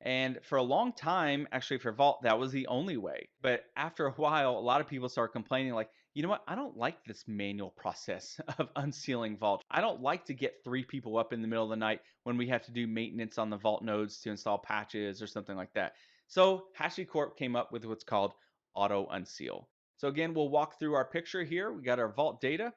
And for a long time, actually for Vault, that was the only way. But after a while, a lot of people started complaining like, you know what? I don't like this manual process of unsealing Vault. I don't like to get 3 people up in the middle of the night when we have to do maintenance on the Vault nodes to install patches or something like that. So HashiCorp came up with what's called Auto Unseal. So again, we'll walk through our picture here. We got our Vault data.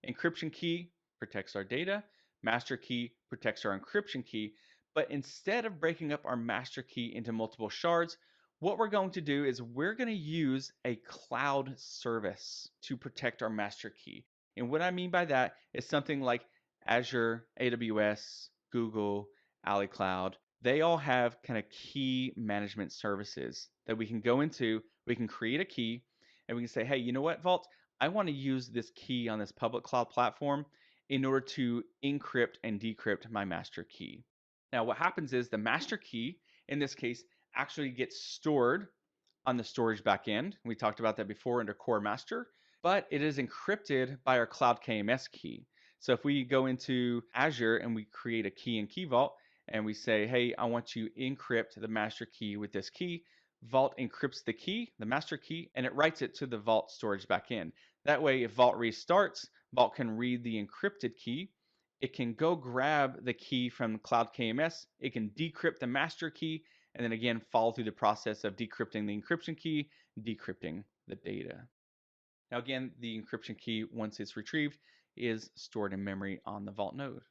Encryption key protects our data. Master key protects our encryption key. But instead of breaking up our master key into multiple shards, what we're going to do is we're going to use a cloud service to protect our master key. And what I mean by that is something like Azure, AWS, Google, AliCloud. They all have kind of key management services that we can go into. We can create a key and we can say, hey, you know what, Vault? I want to use this key on this public cloud platform in order to encrypt and decrypt my master key. Now, what happens is the master key, in this case, actually gets stored on the storage backend. We talked about that before under core master, but it is encrypted by our cloud KMS key. So if we go into Azure and we create a key in Key Vault and we say, hey, I want to encrypt the master key with this key, Vault encrypts the key, the master key, and it writes it to the Vault storage backend. That way, if Vault restarts, Vault can read the encrypted key. It can go grab the key from Cloud KMS. It can decrypt the master key, and then again, follow through the process of decrypting the encryption key, decrypting the data. Now again, the encryption key, once it's retrieved, is stored in memory on the Vault node.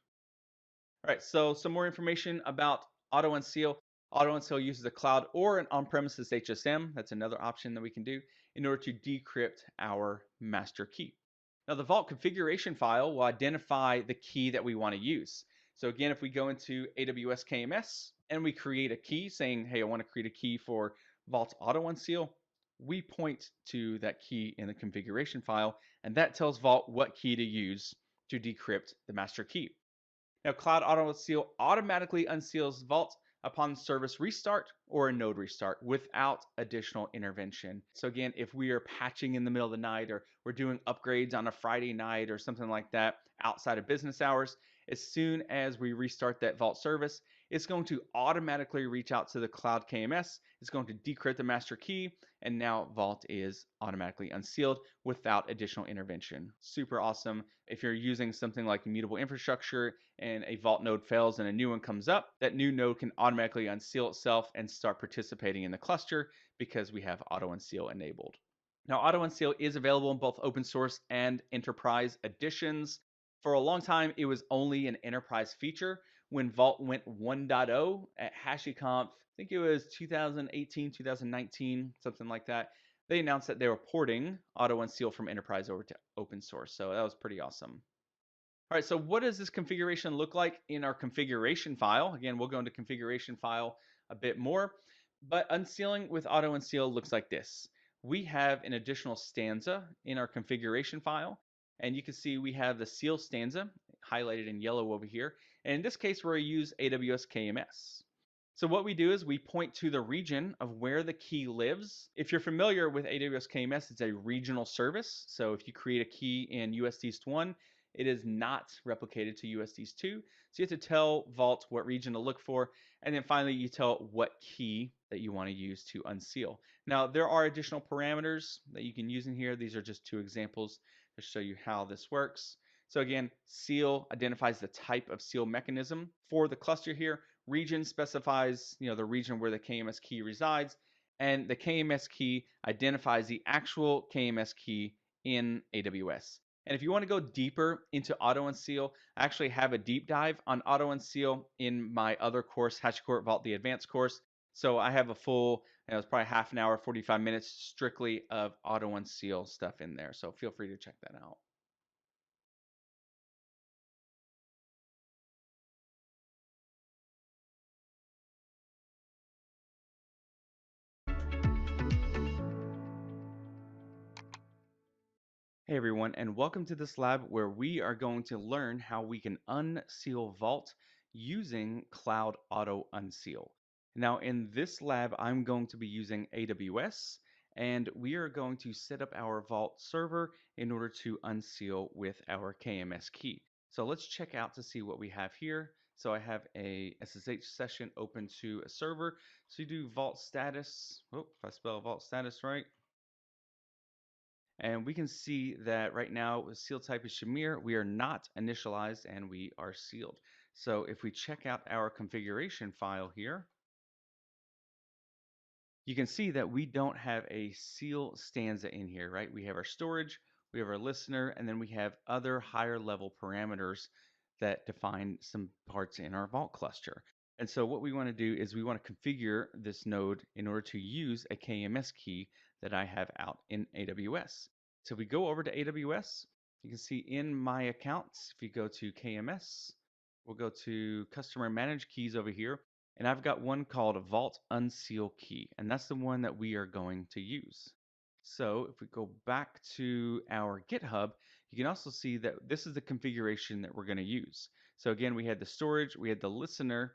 All right, so some more information about Auto Unseal. Auto Unseal uses a cloud or an on-premises HSM. That's another option that we can do in order to decrypt our master key. Now the Vault configuration file will identify the key that we want to use. So again, if we go into AWS KMS and we create a key saying, hey, I want to create a key for Vault Auto Unseal, we point to that key in the configuration file, and that tells Vault what key to use to decrypt the master key. Now, Cloud Auto Unseal automatically unseals Vault upon service restart or a node restart without additional intervention. So again, if we are patching in the middle of the night or we're doing upgrades on a Friday night or something like that outside of business hours, as soon as we restart that Vault service, it's going to automatically reach out to the Cloud KMS. It's going to decrypt the master key, and now Vault is automatically unsealed without additional intervention. Super awesome. If you're using something like immutable infrastructure and a Vault node fails and a new one comes up, that new node can automatically unseal itself and start participating in the cluster because we have Auto Unseal enabled. Now, Auto Unseal is available in both open source and enterprise editions. For a long time, it was only an enterprise feature. When Vault went 1.0 at HashiConf, I think it was 2018, 2019, something like that, they announced that they were porting Auto Unseal from enterprise over to open source. So that was pretty awesome. All right, so what does this configuration look like in our configuration file? Again, we'll go into configuration file a bit more, but unsealing with Auto Unseal looks like this. We have an additional stanza in our configuration file, and you can see we have the seal stanza highlighted in yellow over here. And in this case, we're going to use AWS KMS. So what we do is we point to the region of where the key lives. If you're familiar with AWS KMS, it's a regional service. So if you create a key in US East 1, it is not replicated to US East 2. So you have to tell Vault what region to look for. And then finally, you tell what key that you want to use to unseal. Now, there are additional parameters that you can use in here. These are just 2 examples to show you how this works. So again, seal identifies the type of seal mechanism for the cluster here. Region specifies, the region where the KMS key resides, and the KMS key identifies the actual KMS key in AWS. And if you want to go deeper into Auto Unseal, I actually have a deep dive on Auto Unseal in my other course, HashiCorp Vault, the advanced course. So I have a full, it's probably half an hour, 45 minutes strictly of Auto Unseal stuff in there. So feel free to check that out. Hey everyone, and welcome to this lab where we are going to learn how we can unseal Vault using Cloud Auto Unseal. Now in this lab, I'm going to be using AWS, and we are going to set up our Vault server in order to unseal with our KMS key. So let's check out to see what we have here. So I have a SSH session open to a server. So you do vault status. Oh, if I spell vault status right. And we can see that right now seal type is Shamir. We are not initialized and we are sealed. So if we check out our configuration file here, you can see that we don't have a seal stanza in here, right? We have our storage, we have our listener, and then we have other higher level parameters that define some parts in our Vault cluster. And so what we want to do is we want to configure this node in order to use a KMS key that I have out in AWS. So if we go over to AWS, you can see in my accounts, if you go to KMS, we'll go to customer managed keys over here. And I've got one called Vault Unseal Key, and that's the one that we are going to use. So if we go back to our GitHub, you can also see that this is the configuration that we're going to use. So again, we had the storage, we had the listener,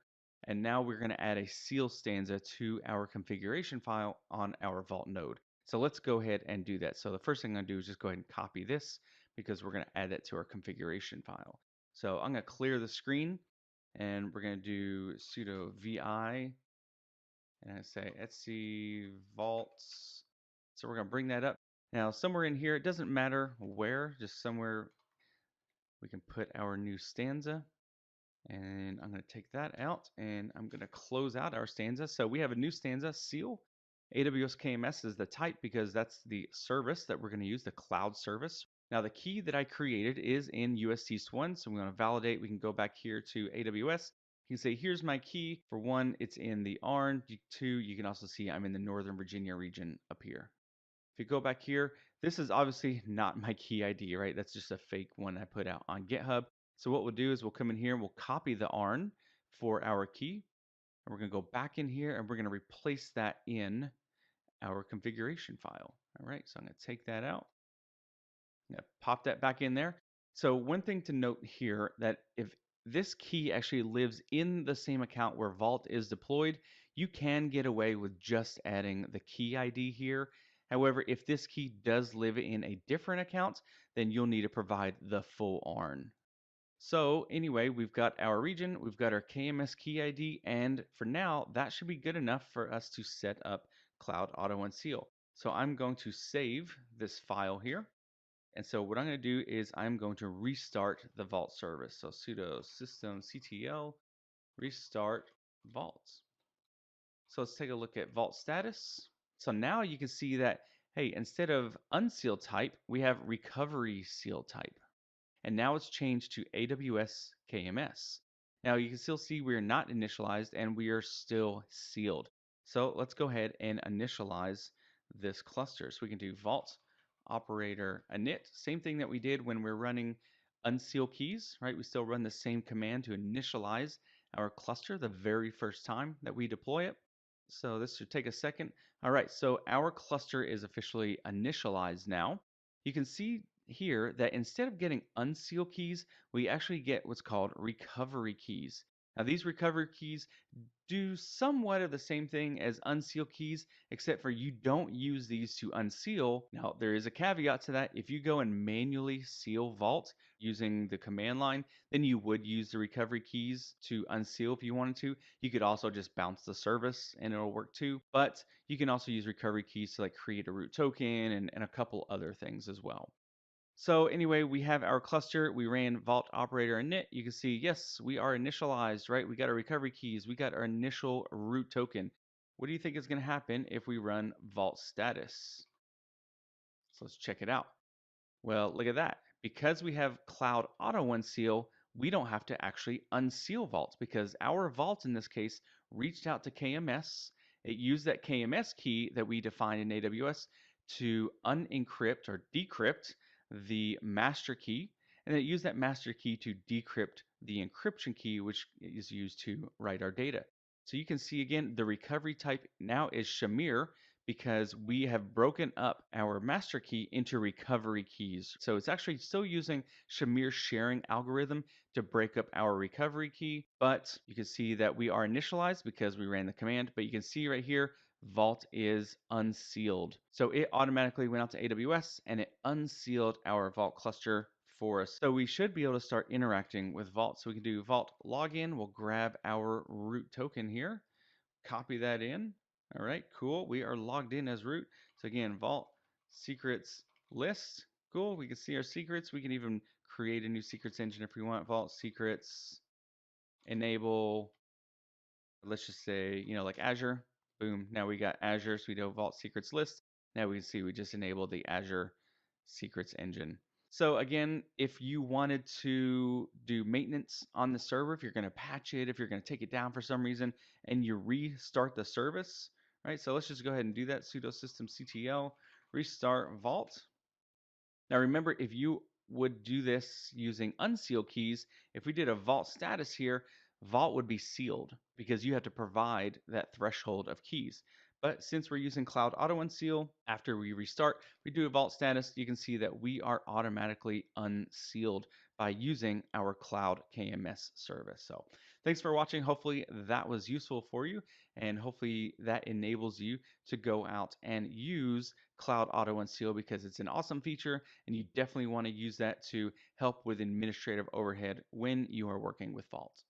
and now we're going to add a seal stanza to our configuration file on our Vault node. So let's go ahead and do that. So the first thing I'm going to do is just go ahead and copy this because we're going to add that to our configuration file. So I'm going to clear the screen and we're going to do sudo vi and I say etc vaults. So we're going to bring that up. Now somewhere in here, it doesn't matter where, just somewhere we can put our new stanza. And I'm going to take that out and I'm going to close out our stanza. So we have a new stanza, seal. AWS KMS is the type because that's the service that we're going to use, the cloud service. Now the key that I created is in UST1, so we want to validate. We can go back here to AWS. You can say, here's my key. For one, it's in the ARN. Two, you can also see I'm in the Northern Virginia region up here. If you go back here, this is obviously not my key ID, right? That's just a fake one I put out on GitHub. So what we'll do is we'll come in here and we'll copy the ARN for our key. And we're going to go back in here and we're going to replace that in our configuration file. All right, so I'm going to take that out. I'm going to pop that back in there. So one thing to note here that if this key actually lives in the same account where Vault is deployed, you can get away with just adding the key ID here. However, if this key does live in a different account, then you'll need to provide the full ARN. So anyway, we've got our region, we've got our KMS key ID, and for now, that should be good enough for us to set up Cloud Auto Unseal. So I'm going to save this file here. And so what I'm going to do is I'm going to restart the Vault service. So sudo systemctl restart Vault. So let's take a look at Vault status. So now you can see that, hey, instead of unseal type, we have recovery seal type. And now it's changed to AWS KMS. Now you can still see we're not initialized and we are still sealed. So let's go ahead and initialize this cluster. So we can do vault operator init, same thing that we did when we're running unseal keys, right? We still run the same command to initialize our cluster the very first time that we deploy it. So this should take a second. All right, so our cluster is officially initialized now. You can see here that instead of getting unseal keys, we actually get what's called recovery keys. Now these recovery keys do somewhat of the same thing as unseal keys, except for you don't use these to unseal. Now there is a caveat to that. If you go and manually seal Vault using the command line, then you would use the recovery keys to unseal if you wanted to. You could also just bounce the service and it'll work too. But you can also use recovery keys to like create a root token and a couple other things as well. So anyway, we have our cluster. We ran vault operator init. You can see, yes, we are initialized, right? We got our recovery keys. We got our initial root token. What do you think is going to happen if we run vault status? So let's check it out. Well, look at that. Because we have Cloud Auto Unseal, we don't have to actually unseal Vault because our Vault in this case reached out to KMS. It used that KMS key that we defined in AWS to unencrypt or decrypt the master key, and it used that master key to decrypt the encryption key, which is used to write our data. So you can see again, the recovery type now is Shamir because we have broken up our master key into recovery keys. So it's actually still using Shamir's sharing algorithm to break up our recovery key, but you can see that we are initialized because we ran the command, but you can see right here, Vault is unsealed. So it automatically went out to AWS and it unsealed our Vault cluster for us. So we should be able to start interacting with Vault. So we can do Vault login. We'll grab our root token here, copy that in. All right, cool. We are logged in as root. So again, Vault secrets list. Cool. We can see our secrets. We can even create a new secrets engine if we want. Vault secrets, enable, let's just say, like Azure. Boom. Now we got Azure. So we do Vault secrets list. Now we can see we just enabled the Azure secrets engine. So again, if you wanted to do maintenance on the server, if you're going to patch it, if you're going to take it down for some reason, and you restart the service, right? So let's just go ahead and do that. Sudo systemctl restart Vault. Now remember, if you would do this using unsealed keys, if we did a Vault status here, Vault would be sealed because you have to provide that threshold of keys. But since we're using Cloud Auto Unseal, after we restart, we do a Vault status, you can see that we are automatically unsealed by using our Cloud KMS service. So thanks for watching. Hopefully that was useful for you, and hopefully that enables you to go out and use Cloud Auto Unseal because it's an awesome feature, and you definitely want to use that to help with administrative overhead when you are working with Vault.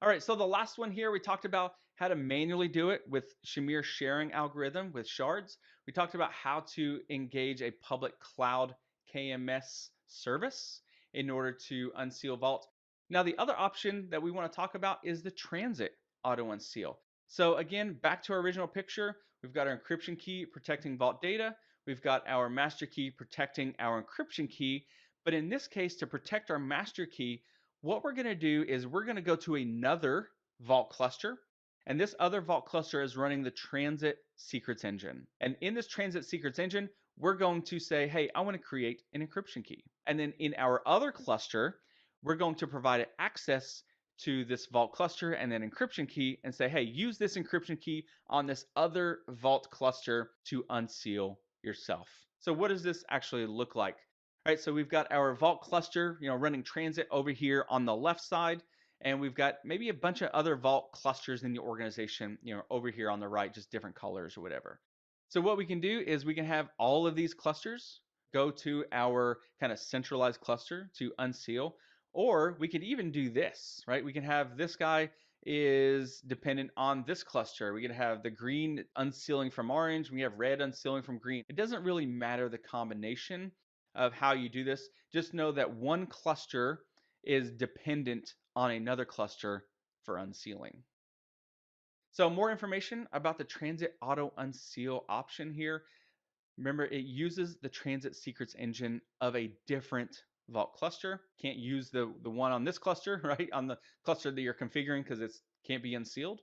All right, so the last one here, we talked about how to manually do it with Shamir's sharing algorithm with shards. We talked about how to engage a public cloud KMS service in order to unseal Vault. Now, the other option that we want to talk about is the transit auto unseal. So again, back to our original picture, we've got our encryption key protecting Vault data. We've got our master key protecting our encryption key. But in this case, to protect our master key, what we're going to do is we're going to go to another Vault cluster, and this other Vault cluster is running the Transit Secrets Engine. And in this Transit Secrets Engine, we're going to say, hey, I want to create an encryption key. And then in our other cluster, we're going to provide access to this Vault cluster and then encryption key and say, hey, use this encryption key on this other Vault cluster to unseal yourself. So what does this actually look like? All right, so we've got our Vault cluster, running transit over here on the left side, and we've got maybe a bunch of other Vault clusters in the organization, over here on the right, just different colors or whatever. So what we can do is we can have all of these clusters go to our kind of centralized cluster to unseal, or we could even do this, right? We can have this guy is dependent on this cluster. We can have the green unsealing from orange. We have red unsealing from green. It doesn't really matter the combination of how you do this. Just know that one cluster is dependent on another cluster for unsealing. So more information about the Transit Auto Unseal option here. Remember, it uses the Transit Secrets engine of a different Vault cluster. Can't use the one on this cluster, right? On the cluster that you're configuring because it can't be unsealed.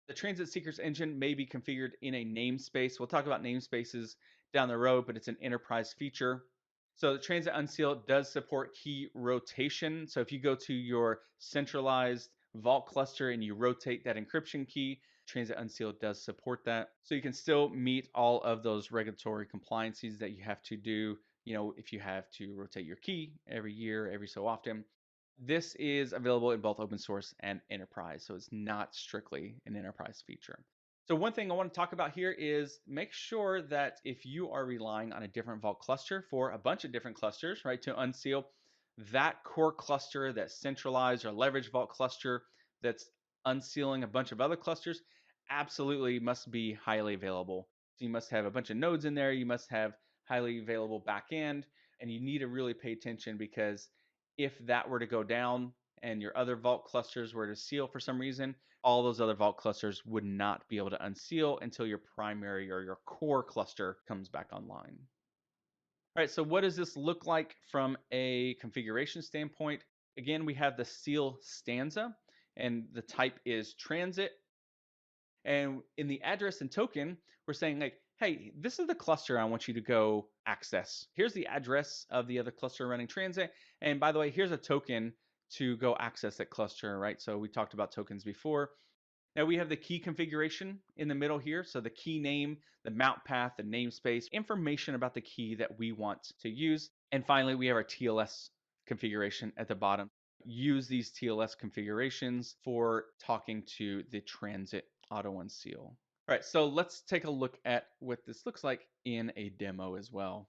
The Transit Secrets engine may be configured in a namespace. We'll talk about namespaces down the road, but it's an enterprise feature. So the Transit Unseal does support key rotation. So if you go to your centralized Vault cluster and you rotate that encryption key, Transit Unseal does support that. So you can still meet all of those regulatory compliances that you have to do, if you have to rotate your key every year, every so often. This is available in both open source and enterprise, so it's not strictly an enterprise feature. So one thing I want to talk about here is make sure that if you are relying on a different Vault cluster for a bunch of different clusters, right, to unseal, that core cluster, that centralized or leveraged Vault cluster that's unsealing a bunch of other clusters, absolutely must be highly available. So you must have a bunch of nodes in there, you must have highly available backend, and you need to really pay attention because if that were to go down and your other Vault clusters were to seal for some reason, all those other Vault clusters would not be able to unseal until your primary or your core cluster comes back online. All right, so what does this look like from a configuration standpoint? Again, we have the seal stanza, and the type is transit. And in the address and token, we're saying like, hey, this is the cluster I want you to go access. Here's the address of the other cluster running transit. And by the way, here's a token to go access that cluster, right? So we talked about tokens before. Now we have the key configuration in the middle here. So the key name, the mount path, the namespace, information about the key that we want to use. And finally, we have our TLS configuration at the bottom. Use these TLS configurations for talking to the transit auto unseal. All right, so let's take a look at what this looks like in a demo as well.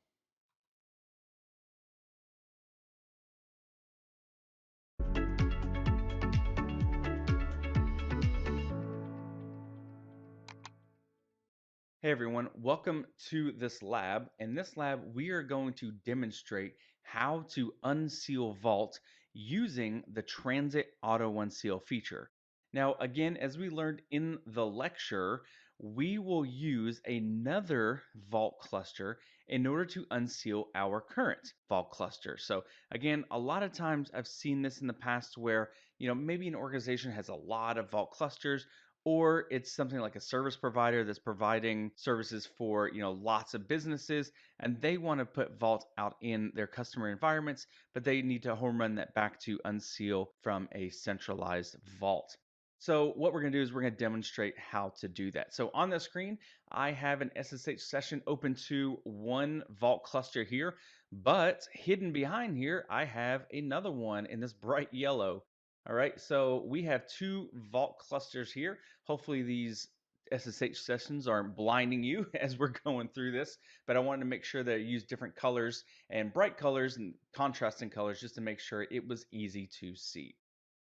Hey everyone, welcome to this lab. In this lab, we are going to demonstrate how to unseal Vault using the Transit Auto Unseal feature. Now, again, as we learned in the lecture, we will use another Vault cluster in order to unseal our current Vault cluster. So again, a lot of times I've seen this in the past where, maybe an organization has a lot of Vault clusters, or it's something like a service provider that's providing services for lots of businesses, and they want to put Vault out in their customer environments, but they need to home run that back to unseal from a centralized Vault. So what we're going to do is we're going to demonstrate how to do that. So on the screen, I have an SSH session open to one Vault cluster here, but hidden behind here, I have another one in this bright yellow. All right, so we have two Vault clusters here. Hopefully these SSH sessions aren't blinding you as we're going through this, but I wanted to make sure that I use different colors and bright colors and contrasting colors just to make sure it was easy to see.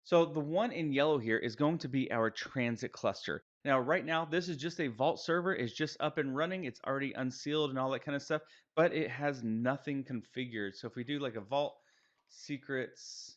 So the one in yellow here is going to be our transit cluster. Now, right now, this is just a Vault server. It's just up and running. It's already unsealed and all that kind of stuff, but it has nothing configured. So if we do like a Vault secrets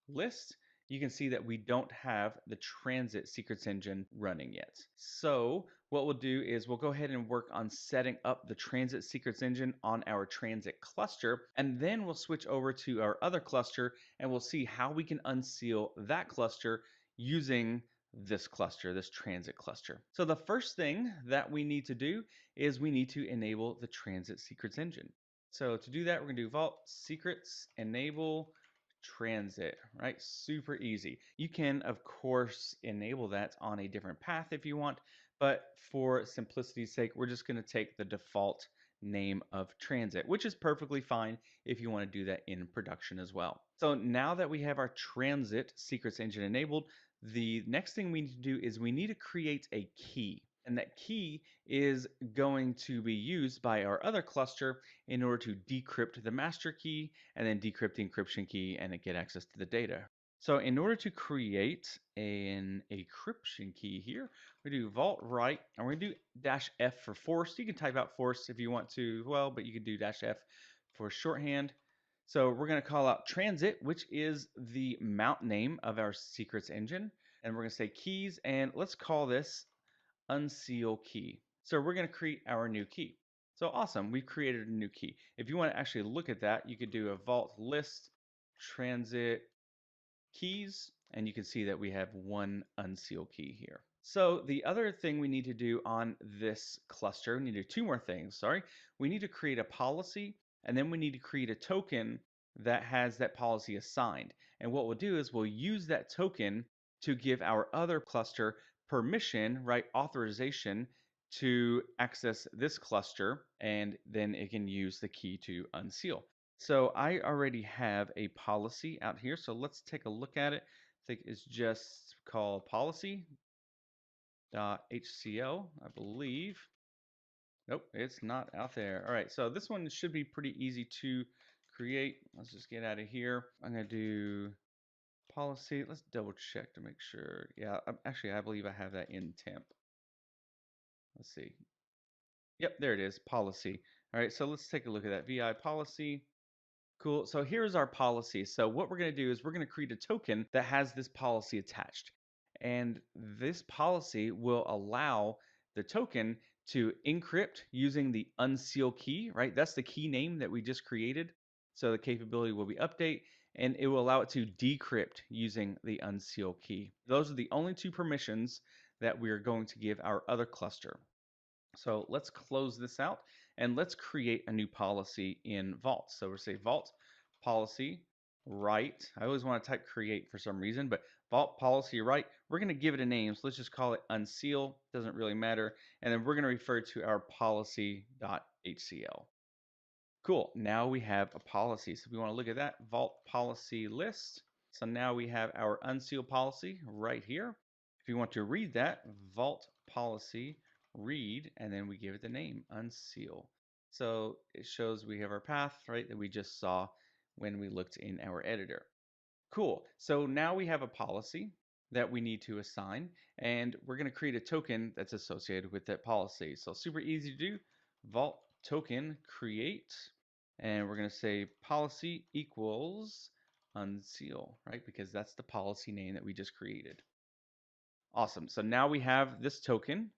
list, you can see that we don't have the transit secrets engine running yet. So what we'll do is we'll go ahead and work on setting up the transit secrets engine on our transit cluster, and then we'll switch over to our other cluster and we'll see how we can unseal that cluster using this cluster, this transit cluster. So the first thing that we need to do is we need to enable the transit secrets engine. So to do that, we're going to do Vault secrets enable transit, right? Super easy. You can, of course, enable that on a different path if you want, but for simplicity's sake, we're just going to take the default name of transit, which is perfectly fine if you want to do that in production as well. So now that we have our transit secrets engine enabled, the next thing we need to do is we need to create a key. And that key is going to be used by our other cluster in order to decrypt the master key and then decrypt the encryption key and get access to the data. So in order to create an encryption key here, we do vault right, and we're gonna do -F for force. You can type out force if you want to as well, but you can do -F for shorthand. So we're gonna call out transit, which is the mount name of our secrets engine. And we're gonna say keys, and let's call this unseal key. So we're going to create our new key. So awesome, we've created a new key. If you want to actually look at that, you could do a vault list transit keys, and you can see that we have one unseal key here. So the other thing we need to do on this cluster, we need to do two more things, sorry. We need to create a policy, and then we need to create a token that has that policy assigned. And what we'll do is we'll use that token to give our other cluster permission, right, authorization to access this cluster, and then it can use the key to unseal. So I already have a policy out here. So let's take a look at it. I think it's just called policy.hco, I believe. Nope, it's not out there. All right, so this one should be pretty easy to create. Let's just get out of here. I'm gonna do policy. Let's double check to make sure. Yeah, actually, I believe I have that in temp. Let's see. Yep, there it is, policy. All right, so let's take a look at that VI policy. Cool. So here's our policy. So what we're going to do is we're going to create a token that has this policy attached. And this policy will allow the token to encrypt using the unseal key, right? That's the key name that we just created. So the capability will be update, and it will allow it to decrypt using the unseal key. Those are the only two permissions that we are going to give our other cluster. So let's close this out and let's create a new policy in Vault. So we'll say Vault policy write. I always want to type create for some reason, but Vault policy write. We're going to give it a name. So let's just call it unseal. Doesn't really matter. And then we're going to refer to our policy.hcl. Cool. Now we have a policy. So if we want to look at that, Vault policy list. So now we have our unseal policy right here. If you want to read that, Vault policy read, and then we give it the name unseal. So it shows we have our path, right, that we just saw when we looked in our editor. Cool. So now we have a policy that we need to assign, and we're going to create a token that's associated with that policy. So super easy to do. Vault token create, and we're going to say policy equals unseal, right? Because that's the policy name that we just created. Awesome. So now we have this token.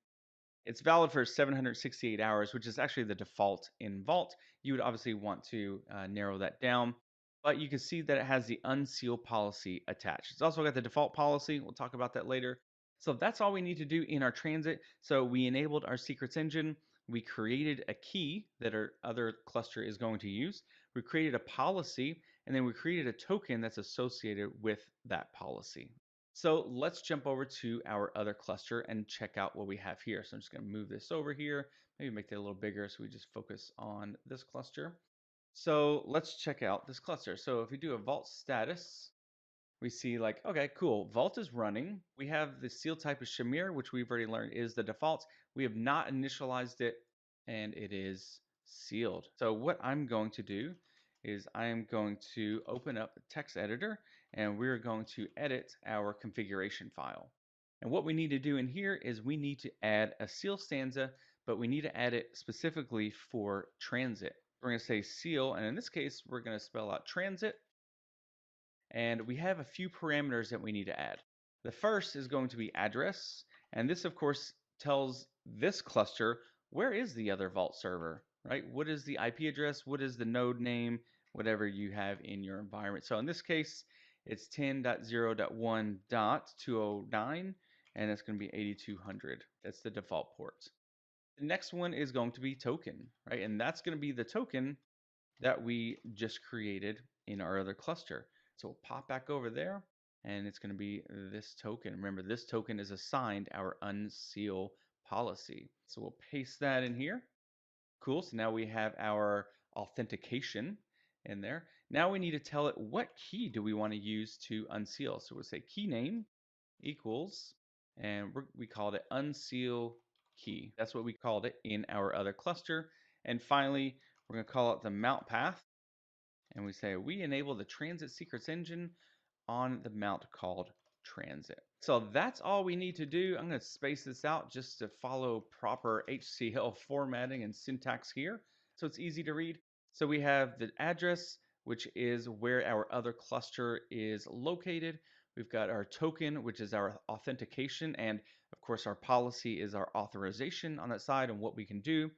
It's valid for 768 hours, which is actually the default in Vault. You would obviously want to narrow that down, but you can see that it has the unseal policy attached. It's also got the default policy. We'll talk about that later. So that's all we need to do in our transit. So we enabled our secrets engine. We created a key that our other cluster is going to use. We created a policy, and then we created a token that's associated with that policy. So let's jump over to our other cluster and check out what we have here. So I'm just going to move this over here, maybe make that a little bigger so we just focus on this cluster. So let's check out this cluster. So if we do a vault status, we see like, okay, cool, vault is running. We have the seal type of Shamir, which we've already learned is the default. We have not initialized it, and it is sealed. So what I'm going to do is I am going to open up the text editor, and we're going to edit our configuration file. And what we need to do in here is we need to add a seal stanza, but we need to add it specifically for transit. We're going to say seal, and in this case, we're going to spell out transit. And we have a few parameters that we need to add. The first is going to be address, and this of course tells this cluster where is the other Vault server, right? What is the IP address? What is the node name? Whatever you have in your environment. So in this case, it's 10.0.1.209, and it's going to be 8200. That's the default port. The next one is going to be token, right? And that's going to be the token that we just created in our other cluster. So we'll pop back over there, and it's going to be this token. Remember, this token is assigned our unseal policy. So we'll paste that in here. Cool. So now we have our authentication in there. Now we need to tell it what key do we want to use to unseal. So we'll say key name equals, and we called it unseal key. That's what we called it in our other cluster. And finally, we're going to call it the mount path. And we say we enable the transit secrets engine on the mount called transit. So that's all we need to do. I'm going to space this out just to follow proper HCL formatting and syntax here, so it's easy to read. So we have the address, which is where our other cluster is located. We've got our token, which is our authentication, and of course our policy is our authorization on that side and what we can do.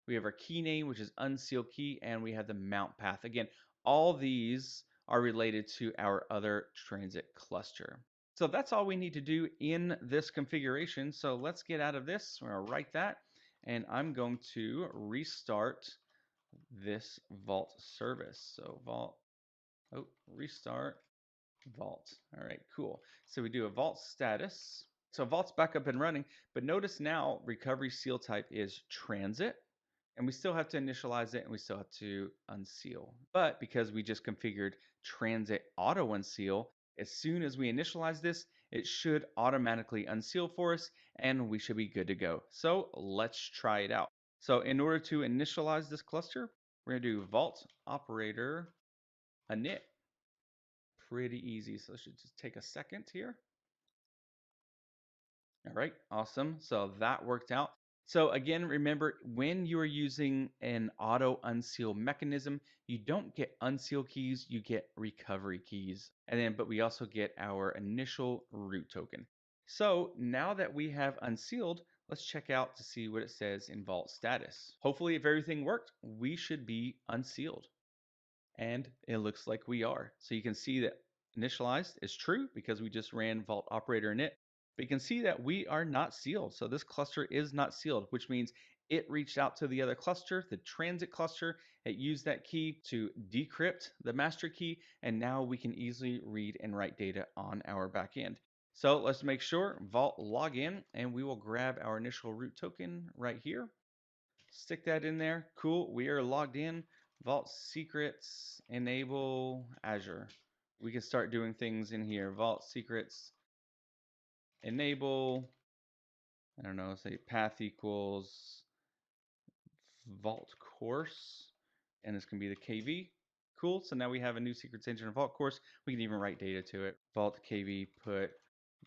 We have our key name, which is unseal key, and we have the mount path. Again, all these are related to our other transit cluster. So that's all we need to do in this configuration. So let's get out of this. We're going to write that, and I'm going to restart this Vault service. So restart Vault. All right, cool. So we do a Vault status. So Vault's back up and running, but notice now recovery seal type is transit. And we still have to initialize it, and we still have to unseal. But because we just configured transit auto unseal, as soon as we initialize this, it should automatically unseal for us, and we should be good to go. So let's try it out. So in order to initialize this cluster, we're going to do vault operator init. Pretty easy. So it should just take a second here. All right, awesome. So that worked out. So again, remember when you are using an auto unseal mechanism, you don't get unseal keys, you get recovery keys. But we also get our initial root token. So now that we have unsealed, let's check out to see what it says in Vault status. Hopefully, if everything worked, we should be unsealed. And it looks like we are. So you can see that initialized is true because we just ran Vault operator init. But you can see that we are not sealed. So this cluster is not sealed, which means it reached out to the other cluster, the transit cluster. It used that key to decrypt the master key. And now we can easily read and write data on our backend. So let's make sure Vault login, and we will grab our initial root token right here. Stick that in there. Cool. We are logged in. Vault secrets enable Azure. We can start doing things in here. Vault secrets enable I don't know, say path equals vault course, and this can be the KV. Cool. So now we have a new secrets engine of vault course. We can even write data to it. Vault KV put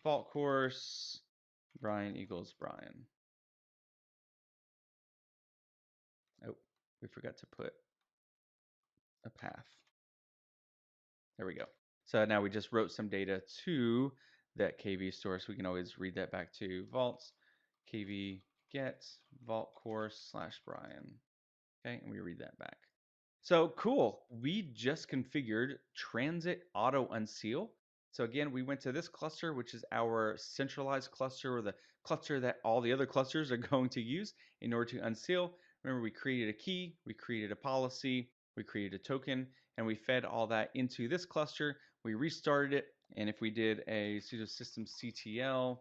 vault course Brian equals Brian. Oh, we forgot to put a path. There we go. So now we just wrote some data to that KV store, so we can always read that back to vaults KV get vault course / Brian. Okay, and we read that back. So cool. We just configured transit auto unseal. So again, we went to this cluster, which is our centralized cluster, or the cluster that all the other clusters are going to use in order to unseal. Remember, we created a key, we created a policy, we created a token, and we fed all that into this cluster. We restarted it, and if we did a sudo systemctl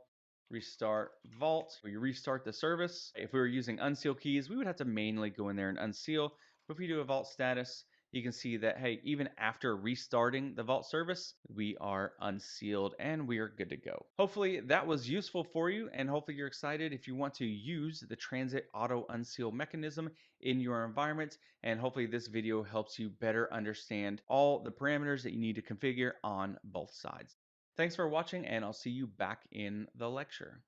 restart vault, we restart the service. If we were using unseal keys, we would have to manually go in there and unseal. But if we do a vault status, you can see that, hey, even after restarting the vault service, we are unsealed and we are good to go. Hopefully that was useful for you, and hopefully you're excited if you want to use the transit auto unseal mechanism in your environment. And hopefully this video helps you better understand all the parameters that you need to configure on both sides. Thanks for watching, and I'll see you back in the lecture.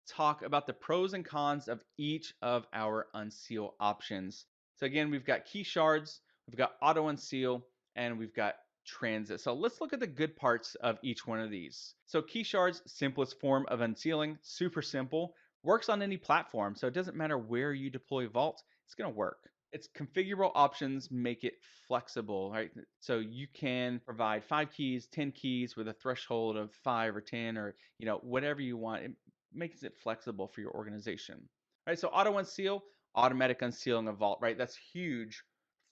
Talk about the pros and cons of each of our unseal options. So again, we've got key shards, we've got auto unseal, and we've got transit. So let's look at the good parts of each one of these. So key shards, simplest form of unsealing, super simple, works on any platform. So it doesn't matter where you deploy Vault, it's gonna work. Its configurable options make it flexible, right? So you can provide 5 keys, 10 keys with a threshold of 5 or 10, or whatever you want. It makes it flexible for your organization, right? So auto unseal, automatic unsealing of Vault, right? That's huge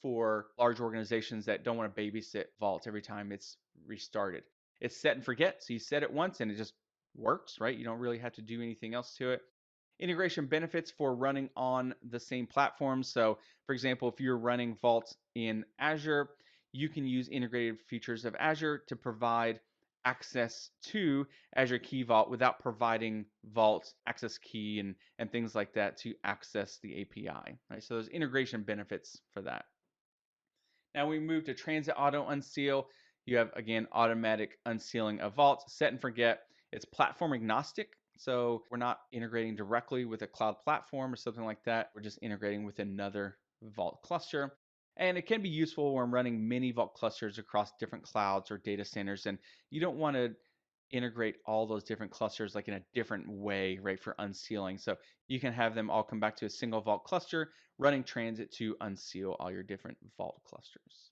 for large organizations that don't want to babysit Vault every time it's restarted. It's set and forget, so you set it once and it just works, right? You don't really have to do anything else to it. Integration benefits for running on the same platform. So for example, if you're running Vault in Azure, you can use integrated features of Azure to provide access to Azure Key Vault without providing Vault access key and things like that to access the API. Right? So there's integration benefits for that. Now we move to Transit Auto Unseal. You have, again, automatic unsealing of Vault. Set and forget. It's platform agnostic. So we're not integrating directly with a cloud platform or something like that. We're just integrating with another Vault cluster. And it can be useful when running many Vault clusters across different clouds or data centers. And you don't want to integrate all those different clusters like in a different way, right, for unsealing. So you can have them all come back to a single Vault cluster, running transit to unseal all your different Vault clusters.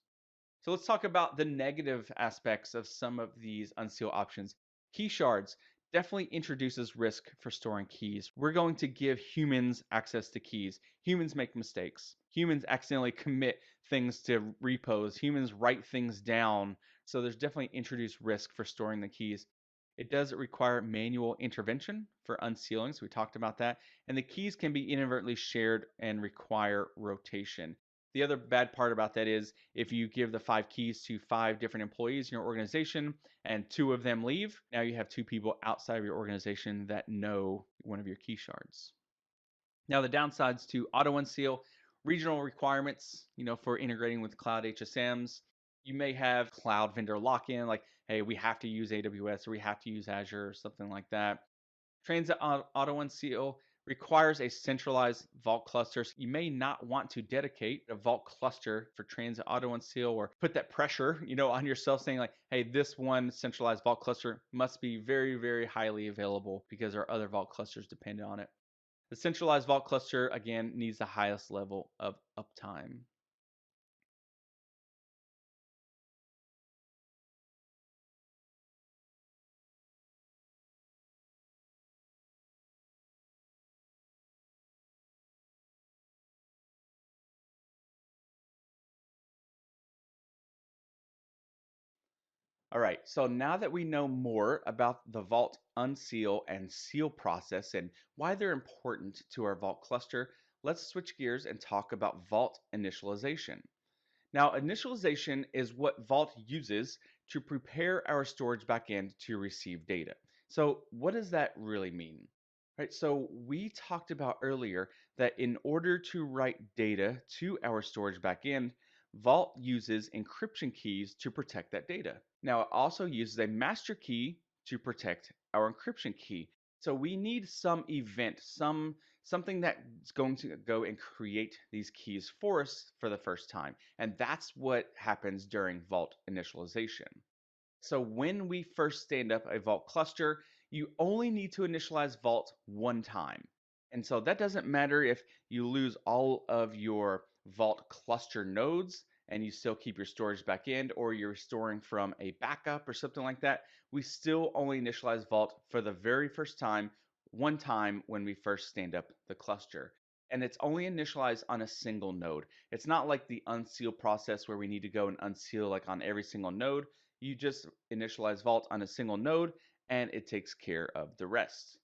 So let's talk about the negative aspects of some of these unseal options. Key shards definitely introduces risk for storing keys. We're going to give humans access to keys. Humans make mistakes. Humans accidentally commit things to repos. Humans write things down. So there's definitely introduced risk for storing the keys. It does require manual intervention for unsealing, so we talked about that. And the keys can be inadvertently shared and require rotation. The other bad part about that is if you give the 5 keys to 5 different employees in your organization and 2 of them leave, now you have 2 people outside of your organization that know one of your key shards. Now the downsides to auto unseal, regional requirements, for integrating with cloud HSMs. You may have cloud vendor lock-in, like, hey, we have to use AWS or we have to use Azure or something like that. Transit auto unseal requires a centralized Vault cluster. So you may not want to dedicate a Vault cluster for transit auto unseal or put that pressure, on yourself saying like, hey, this one centralized Vault cluster must be very, very highly available because there are other Vault clusters dependent on it. The centralized Vault cluster, again, needs the highest level of uptime. All right, so now that we know more about the Vault unseal and seal process and why they're important to our Vault cluster, let's switch gears and talk about Vault initialization. Now, initialization is what Vault uses to prepare our storage backend to receive data. So, what does that really mean? Right, so we talked about earlier that in order to write data to our storage backend, Vault uses encryption keys to protect that data. Now, it also uses a master key to protect our encryption key. So we need some event, something that's going to go and create these keys for us for the first time. And that's what happens during Vault initialization. So when we first stand up a Vault cluster, you only need to initialize Vault one time. And so that doesn't matter if you lose all of your Vault cluster nodes and you still keep your storage backend, or you're storing from a backup or something like that. We still only initialize Vault for the very first time, one time when we first stand up the cluster. And it's only initialized on a single node. It's not like the unseal process where we need to go and unseal like on every single node. You just initialize Vault on a single node and it takes care of the rest.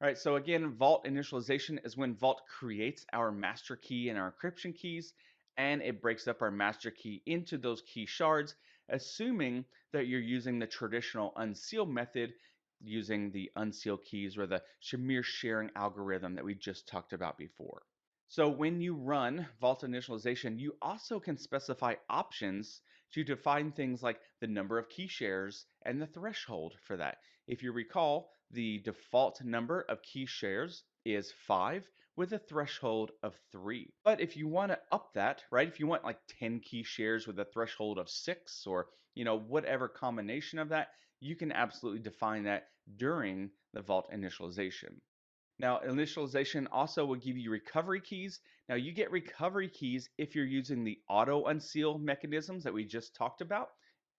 All right, so again, Vault initialization is when Vault creates our master key and our encryption keys, and it breaks up our master key into those key shards, assuming that you're using the traditional unseal method using the unseal keys or the Shamir sharing algorithm that we just talked about before. So when you run Vault initialization, you also can specify options to define things like the number of key shares and the threshold for that. If you recall, the default number of key shares is 5 with a threshold of 3. But if you want to up that, right, if you want like 10 key shares with a threshold of 6 or, whatever combination of that, you can absolutely define that during the Vault initialization. Now, initialization also will give you recovery keys. Now, you get recovery keys if you're using the auto unseal mechanisms that we just talked about.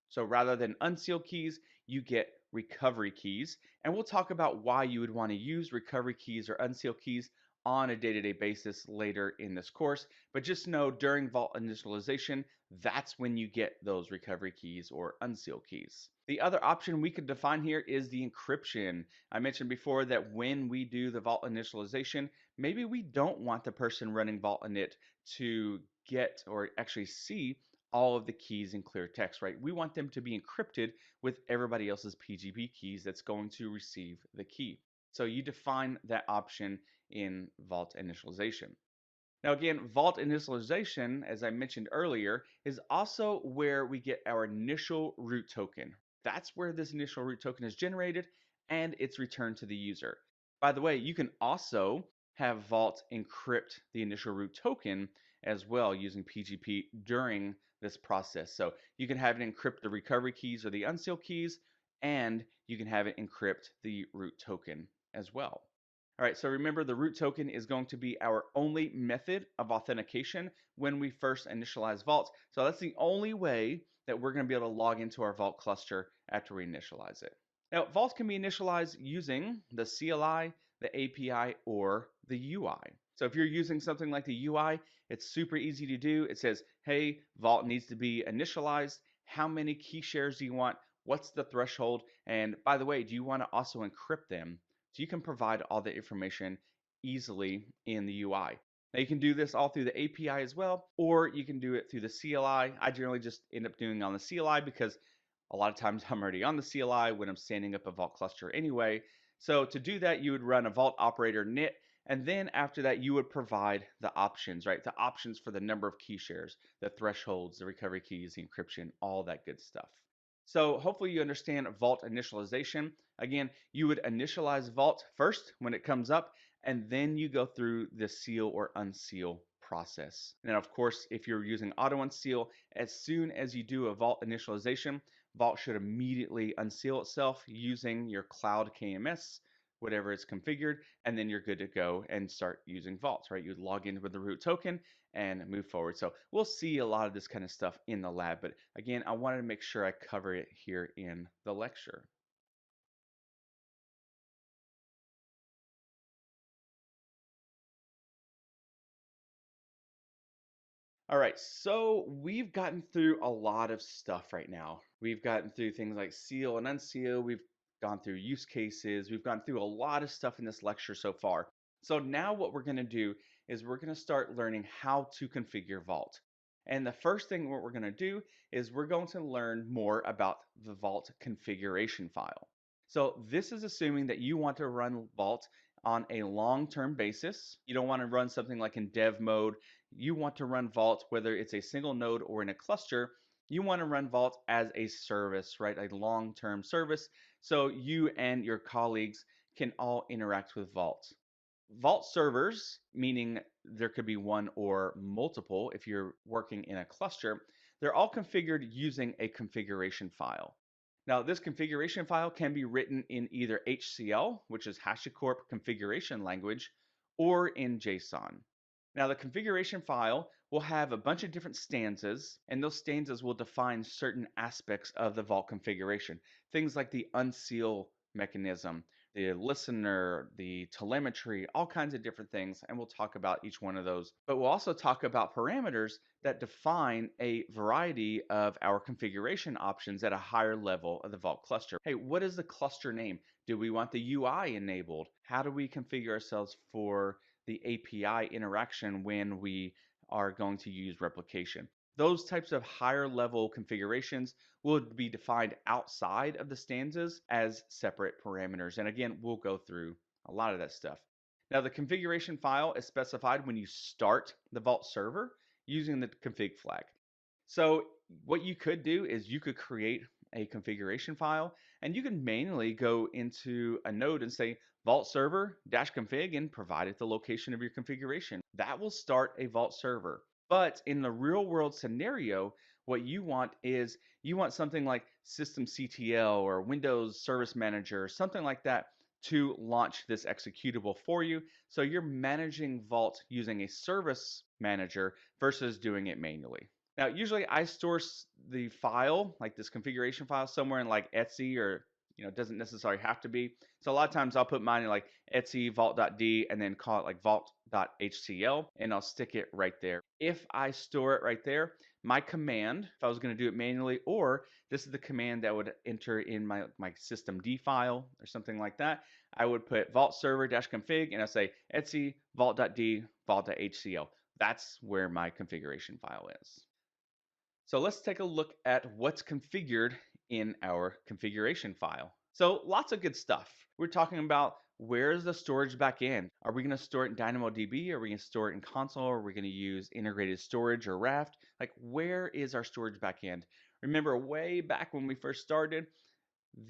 So rather than unseal keys, you get recovery keys. And we'll talk about why you would want to use recovery keys or unseal keys on a day-to-day basis later in this course. But just know during Vault initialization, that's when you get those recovery keys or unseal keys. The other option we could define here is the encryption. I mentioned before that when we do the Vault initialization, maybe we don't want the person running Vault init to get or actually see all of the keys in clear text, right? We want them to be encrypted with everybody else's PGP keys that's going to receive the key. So you define that option in Vault initialization. Now again, Vault initialization, as I mentioned earlier, is also where we get our initial root token. That's where this initial root token is generated and it's returned to the user. By the way, you can also have Vault encrypt the initial root token as well using PGP during this process. So you can have it encrypt the recovery keys or the unseal keys, and you can have it encrypt the root token as well. All right, so remember the root token is going to be our only method of authentication when we first initialize Vault. So that's the only way that we're going to be able to log into our Vault cluster after we initialize it. Now, Vault can be initialized using the CLI, the API, or the UI. So if you're using something like the UI, it's super easy to do. It says, hey, Vault needs to be initialized. How many key shares do you want? What's the threshold? And by the way, do you want to also encrypt them? So you can provide all the information easily in the UI. Now you can do this all through the API as well, or you can do it through the CLI. I generally just end up doing it on the CLI because a lot of times I'm already on the CLI when I'm standing up a Vault cluster anyway. So to do that, you would run a Vault operator init, and then after that, you would provide the options, right? The options for the number of key shares, the thresholds, the recovery keys, the encryption, all that good stuff. So hopefully you understand Vault initialization. Again, you would initialize Vault first when it comes up, and then you go through the seal or unseal process. And of course, if you're using auto unseal, as soon as you do a Vault initialization, Vault should immediately unseal itself using your cloud KMS, whatever it's configured, and then you're good to go and start using Vault, right? You log in with the root token and move forward. So we'll see a lot of this kind of stuff in the lab, but again, I wanted to make sure I cover it here in the lecture. All right, so we've gotten through a lot of stuff right now. We've gotten through things like seal and unseal. We've gone through use cases. We've gone through a lot of stuff in this lecture so far. So now what we're going to do is we're going to start learning how to configure Vault. And the first thing what we're going to do is we're going to learn more about the Vault configuration file. So this is assuming that you want to run Vault on a long-term basis. You don't want to run something like in dev mode. You want to run Vault, whether it's a single node or in a cluster, you want to run Vault as a service, right? A long-term service. So you and your colleagues can all interact with Vault. Vault servers, meaning there could be one or multiple if you're working in a cluster, they're all configured using a configuration file. Now, this configuration file can be written in either HCL, which is HashiCorp configuration language, or in JSON. Now, the configuration file will have a bunch of different stanzas, and those stanzas will define certain aspects of the Vault configuration. Things like the unseal mechanism, the listener, the telemetry, all kinds of different things, and we'll talk about each one of those. But we'll also talk about parameters that define a variety of our configuration options at a higher level of the Vault cluster. Hey, what is the cluster name? Do we want the UI enabled? How do we configure ourselves for the API interaction when we are going to use replication? Those types of higher level configurations will be defined outside of the stanzas as separate parameters. And again, we'll go through a lot of that stuff. Now, the configuration file is specified when you start the Vault server using the config flag. So what you could do is you could create a configuration file and you can manually go into a node and say Vault server -config and provide it the location of your configuration. That will start a Vault server. But in the real world scenario, what you want is you want something like systemctl or Windows Service Manager or something like that to launch this executable for you. So you're managing Vault using a service manager versus doing it manually. Now, usually I store the file, like this configuration file, somewhere in like Etsy or it doesn't necessarily have to be. So a lot of times I'll put mine in like Etsy vault.d and then call it like vault.hcl and I'll stick it right there. If I store it right there, my command, if I was going to do it manually, or this is the command that would enter in my systemd file or something like that, I would put vault server -config and I say Etsy vault.d vault.hcl. That's where my configuration file is. So let's take a look at what's configured in our configuration file. So lots of good stuff. We're talking about where's the storage backend? Are we going to store it in DynamoDB? Are we going to store it in console? Are we going to use integrated storage or Raft? Like, where is our storage backend? Remember way back when we first started,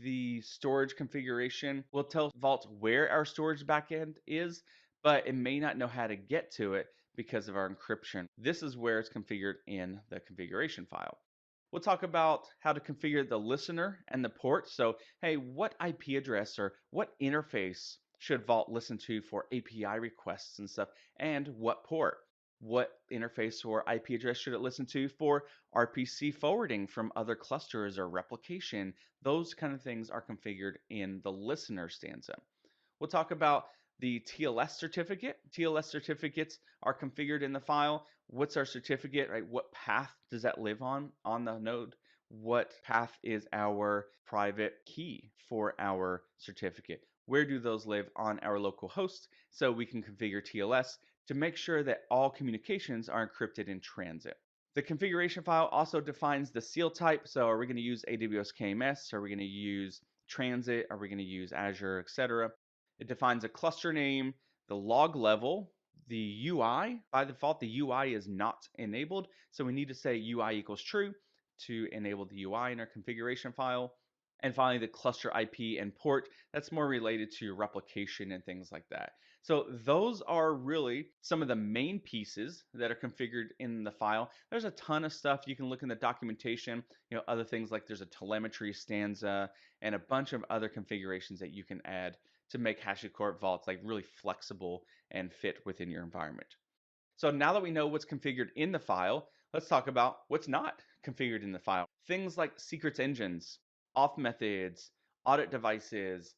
the storage configuration will tell Vault where our storage backend is, but it may not know how to get to it because of our encryption. This is where it's configured in the configuration file. We'll talk about how to configure the listener and the port. So, hey, what IP address or what interface should Vault listen to for API requests and stuff, and what port? What interface or IP address should it listen to for RPC forwarding from other clusters or replication? Those kind of things are configured in the listener stanza. We'll talk about the TLS certificate. TLS certificates are configured in the file. What's our certificate, right? What path does that live on the node? What path is our private key for our certificate? Where do those live on our local host? So we can configure TLS to make sure that all communications are encrypted in transit. The configuration file also defines the seal type. So are we going to use AWS KMS? Are we going to use transit? Are we going to use Azure, etc.? It defines a cluster name, the log level, the UI. By default, the UI is not enabled. So we need to say UI equals true to enable the UI in our configuration file. And finally, the cluster IP and port. That's more related to replication and things like that. So those are really some of the main pieces that are configured in the file. There's a ton of stuff you can look in the documentation, other things like there's a telemetry stanza and a bunch of other configurations that you can add to make HashiCorp Vaults like really flexible and fit within your environment. So now that we know what's configured in the file, let's talk about what's not configured in the file. Things like secrets engines, auth methods, audit devices,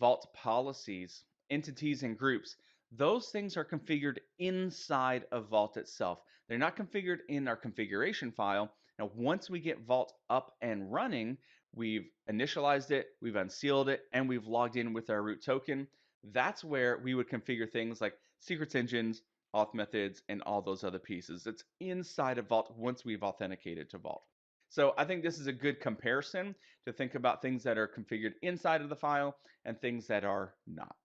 Vault policies, entities and groups. Those things are configured inside of Vault itself. They're not configured in our configuration file. Now, once we get Vault up and running, we've initialized it, we've unsealed it, and we've logged in with our root token. That's where we would configure things like secrets engines, auth methods, and all those other pieces. It's inside of Vault once we've authenticated to Vault. So I think this is a good comparison to think about things that are configured inside of the file and things that are not.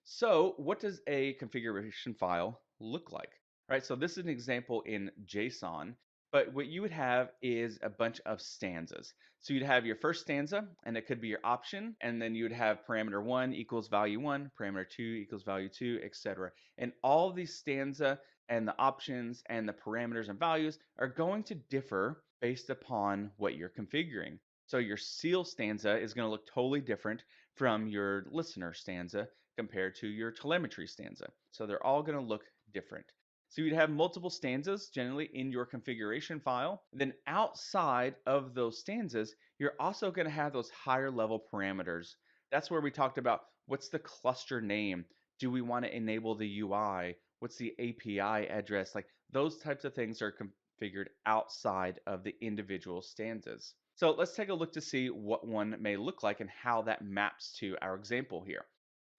So what does a configuration file look like? Right, so this is an example in JSON, but what you would have is a bunch of stanzas. So you'd have your first stanza, and it could be your option, and then you would have parameter 1 equals value 1, parameter 2 equals value 2, etc. And all of these stanza and the options and the parameters and values are going to differ based upon what you're configuring. So your seal stanza is going to look totally different from your listener stanza compared to your telemetry stanza. So they're all going to look different. So you'd have multiple stanzas generally in your configuration file. Then outside of those stanzas, you're also going to have those higher level parameters. That's where we talked about what's the cluster name? Do we want to enable the UI? What's the API address? Like those types of things are configured outside of the individual stanzas. So let's take a look to see what one may look like and how that maps to our example here.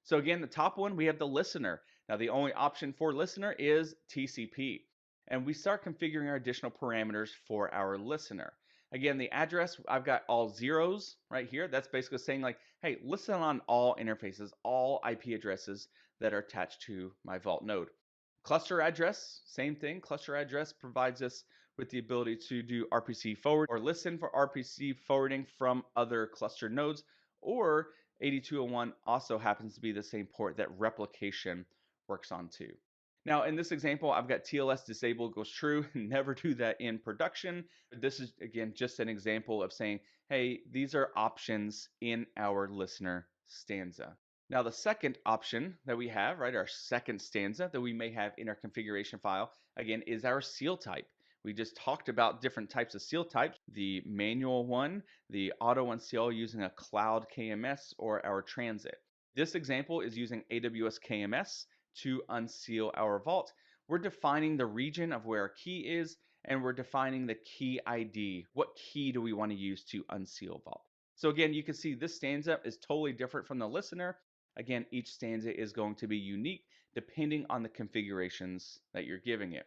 So again, the top one, we have the listener. Now the only option for listener is TCP. And we start configuring our additional parameters for our listener. Again, the address, I've got all zeros right here. That's basically saying like, hey, listen on all interfaces, all IP addresses that are attached to my Vault node. Cluster address, same thing. Cluster address provides us with the ability to do RPC forward or listen for RPC forwarding from other cluster nodes, or 8201 also happens to be the same port that replication works on too. Now in this example, I've got TLS disabled equals true. Never do that in production. But this is again just an example of saying, hey, these are options in our listener stanza. Now the second option that we have, right, our second stanza that we may have in our configuration file, again, is our seal type. We just talked about different types of seal types, the manual one, the auto unseal using a cloud KMS, or our transit. This example is using AWS KMS to unseal our vault. We're defining the region of where our key is, and we're defining the key ID. What key do we want to use to unseal vault? So again, you can see this stanza is totally different from the listener. Again, each stanza is going to be unique depending on the configurations that you're giving it.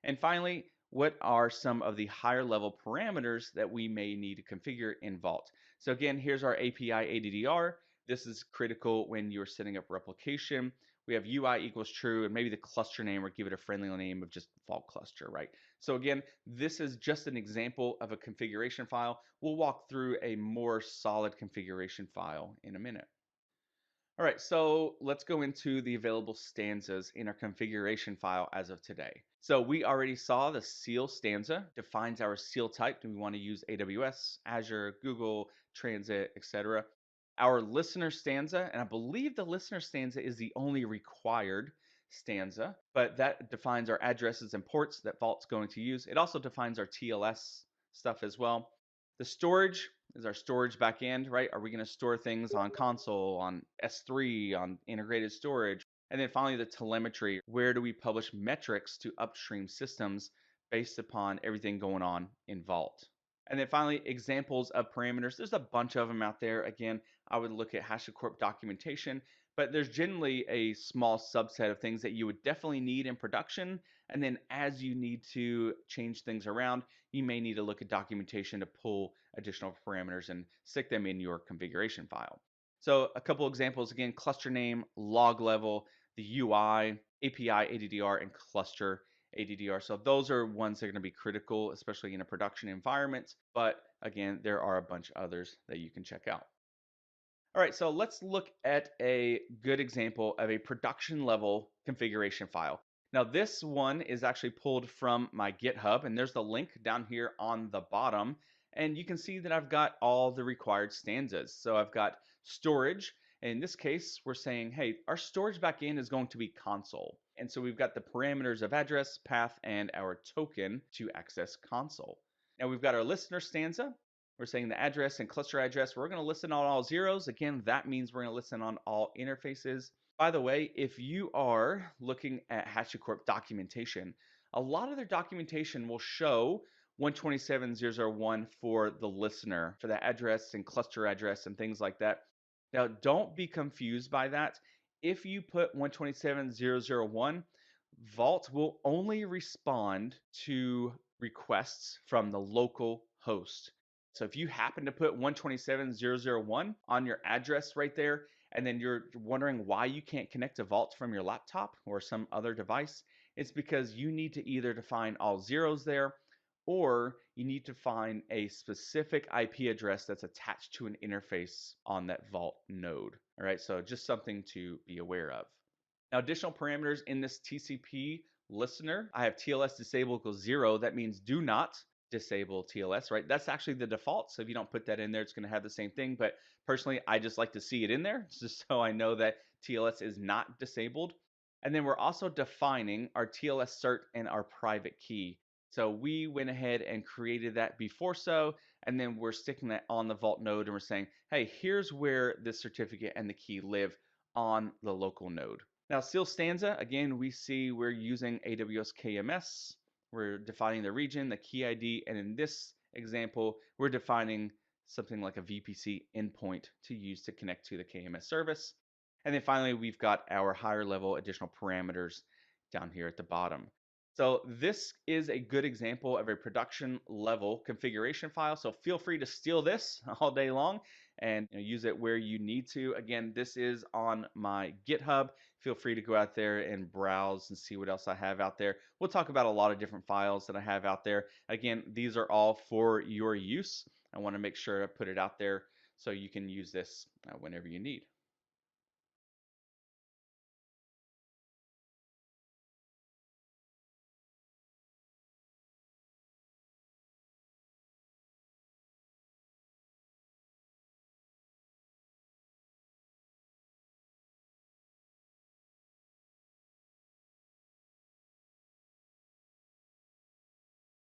And finally, what are some of the higher level parameters that we may need to configure in Vault? So again, here's our API ADDR. This is critical when you're setting up replication. We have UI equals true, and maybe the cluster name, or give it a friendly name of just Vault cluster, right? So again, this is just an example of a configuration file. We'll walk through a more solid configuration file in a minute. All right, so let's go into the available stanzas in our configuration file as of today. So we already saw the seal stanza defines our seal type. Do we want to use AWS, Azure, Google, Transit, etc.? Our listener stanza, and I believe the listener stanza is the only required stanza, but that defines our addresses and ports that Vault's going to use. It also defines our TLS stuff as well. The storage is our storage backend, right? Are we going to store things on console, on S3, on integrated storage? And then finally, the telemetry. Where do we publish metrics to upstream systems based upon everything going on in Vault? And then finally, examples of parameters. There's a bunch of them out there. Again, I would look at HashiCorp documentation, but there's generally a small subset of things that you would definitely need in production. And then as you need to change things around, you may need to look at documentation to pull additional parameters and stick them in your configuration file. So a couple examples, again, cluster name, log level, the UI, API ADDR, and cluster ADDR. So those are ones that are going to be critical, especially in a production environment. But again, there are a bunch of others that you can check out. All right, so let's look at a good example of a production level configuration file. Now this one is actually pulled from my GitHub, and there's the link down here on the bottom. And you can see that I've got all the required stanzas. So I've got storage. And in this case, we're saying, hey, our storage backend is going to be console. And so we've got the parameters of address, path, and our token to access console. Now we've got our listener stanza. We're saying the address and cluster address, we're going to listen on all zeros. Again, that means we're going to listen on all interfaces. By the way, if you are looking at HashiCorp documentation, a lot of their documentation will show 127.0.0.1 for the listener, for the address and cluster address and things like that. Now, don't be confused by that. If you put 127.0.0.1, Vault will only respond to requests from the local host. So if you happen to put 127.0.0.1 on your address right there, and then you're wondering why you can't connect to Vault from your laptop or some other device, it's because you need to either define all zeros there, or you need to find a specific IP address that's attached to an interface on that Vault node. All right, so just something to be aware of. Now, additional parameters in this TCP listener, I have TLS disable equals 0. That means do not disable TLS, right? That's actually the default. So if you don't put that in there, it's going to have the same thing. But personally, I just like to see it in there just so I know that TLS is not disabled. And then we're also defining our TLS cert and our private key. So we went ahead and created that before so, and then we're sticking that on the Vault node and we're saying, hey, here's where this certificate and the key live on the local node. Now, Seal Stanza, again, we see we're using AWS KMS. We're defining the region, the key ID, and in this example, we're defining something like a VPC endpoint to use to connect to the KMS service. And then finally, we've got our higher level additional parameters down here at the bottom. So this is a good example of a production level configuration file. So feel free to steal this all day long and use it where you need to. Again, this is on my GitHub. Feel free to go out there and browse and see what else I have out there. We'll talk about a lot of different files that I have out there. Again, these are all for your use. I want to make sure I put it out there so you can use this whenever you need.